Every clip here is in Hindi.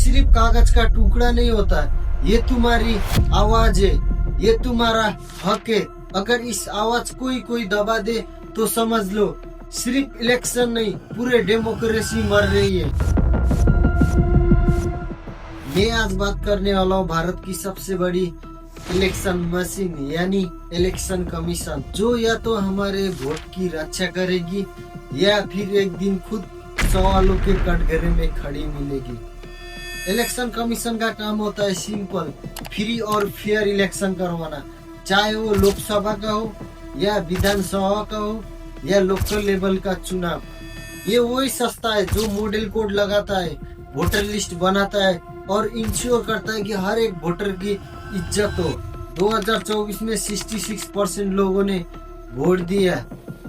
सिर्फ कागज का टुकड़ा नहीं होता, ये तुम्हारी आवाज है, ये तुम्हारा हक है। अगर इस आवाज कोई दबा दे तो समझ लो सिर्फ इलेक्शन नहीं, पूरे डेमोक्रेसी मर रही है। मैं आज बात करने वाला हूँ भारत की सबसे बड़ी इलेक्शन मशीन यानी इलेक्शन कमीशन, जो या तो हमारे वोट की रक्षा करेगी या फिर एक दिन खुद सवालों के कटघरे में खड़ी मिलेगी। इलेक्शन कमीशन का काम होता है सिंपल, फ्री और फेयर इलेक्शन करवाना, चाहे वो लोकसभा का हो या विधानसभा का हो या लोकल लेवल का चुनाव। ये वही संस्था है जो मॉडल कोड लगाता है, वोटर लिस्ट बनाता है और इंश्योर करता है कि हर एक वोटर की इज्जत हो। 2024 में 66% लोगों ने वोट दिया,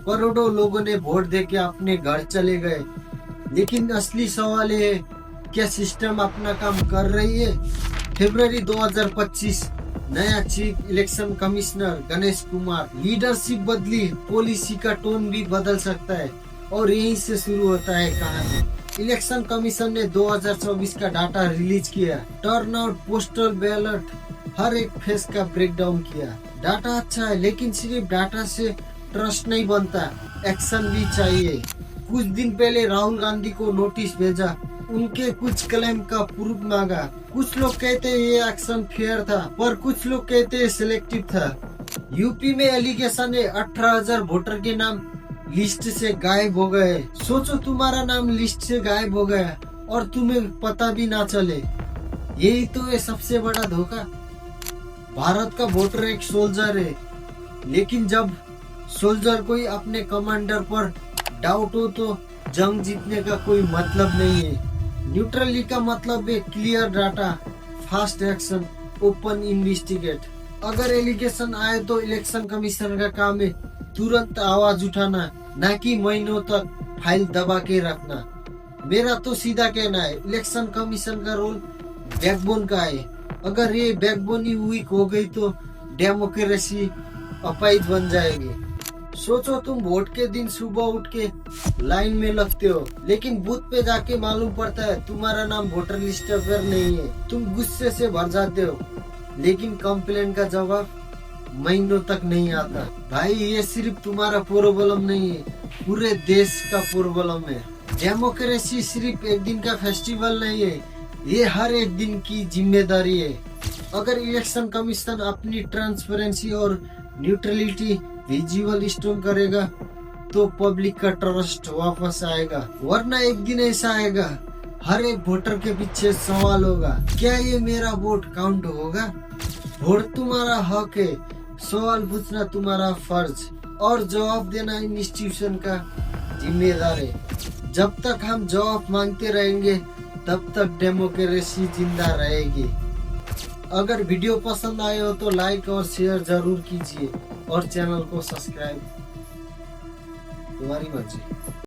करोड़ों लोगों ने वोट देके अपने घर चले गए। लेकिन असली सवाल ये है, क्या सिस्टम अपना काम कर रही है? फरवरी 2025 नया chief election commissioner Ganesh Kumar, leadership बदली, पॉलिसी का टोन भी बदल सकता है और यहीं से शुरू होता है कहानी। इलेक्शन कमीशन ने 2024 का डाटा रिलीज किया, टर्न आउट, पोस्टल बैलेट, हर एक फेस का ब्रेकडाउन किया। डाटा अच्छा है लेकिन सिर्फ डाटा से ट्रस्ट नहीं बनता, एक्शन भी चाहिए। कुछ दिन पहले राहुल गांधी को नोटिस भेजा, उनके कुछ क्लेम का प्रूफ मांगा। कुछ लोग कहते हैं ये एक्शन फेयर था, पर कुछ लोग कहते हैं सिलेक्टिव था। यूपी में एलिगेशन है 18,000 वोटर के नाम लिस्ट से गायब हो गए। सोचो तुम्हारा नाम लिस्ट से गायब हो गया और तुम्हें पता भी ना चले। यही तो है सबसे बड़ा धोखा। भारत का वोटर एक सोल्जर है, लेकिन जब सोल्जर कोई अपने कमांडर पर डाउट हो तो जंग जीतने का कोई मतलब नहीं है। न्यूट्रलिटी का मतलब है clear data, fast action, open investigate. अगर एलिगेशन आए तो इलेक्शन कमीशन का काम है तुरंत आवाज उठाना, ना कि महीनों तक फाइल दबा के रखना। मेरा तो सीधा कहना है, इलेक्शन कमीशन का रोल बैकबोन का है। अगर ये बैकबोन ही वीक हो गई तो डेमोक्रेसी अपाहिज बन जाएगी। सोचो तुम वोट के दिन सुबह उठ के लाइन में लगते हो, लेकिन बूथ पे जाके मालूम पड़ता है तुम्हारा नाम वोटर लिस्ट पर नहीं है। तुम गुस्से से भर जाते हो, लेकिन कंप्लेन का जवाब महीनों तक नहीं आता। भाई ये सिर्फ तुम्हारा प्रॉब्लम नहीं है, पूरे देश का प्रॉब्लम है। डेमोक्रेसी सिर्फ एक दिन का फेस्टिवल नहीं है, ये हर एक दिन की जिम्मेदारी है। अगर इलेक्शन कमीशन अपनी ट्रांसपेरेंसी और न्यूट्रलिटी विजुअल स्टोन करेगा तो पब्लिक का ट्रस्ट वापस आएगा, वरना एक दिन ऐसा आएगा हर एक वोटर के पीछे सवाल होगा, क्या ये मेरा वोट काउंट होगा? वोट तुम्हारा हक है, सवाल पूछना तुम्हारा फर्ज और जवाब देना इंस्टीट्यूशन का जिम्मेदार है। जब तक हम जवाब मांगते रहेंगे तब तक डेमोक्रेसी जिंदा रहेगी। अगर वीडियो पसंद आए हो तो लाइक और शेयर जरूर कीजिए और चैनल को सब्सक्राइब, तुम्हारी मर्जी।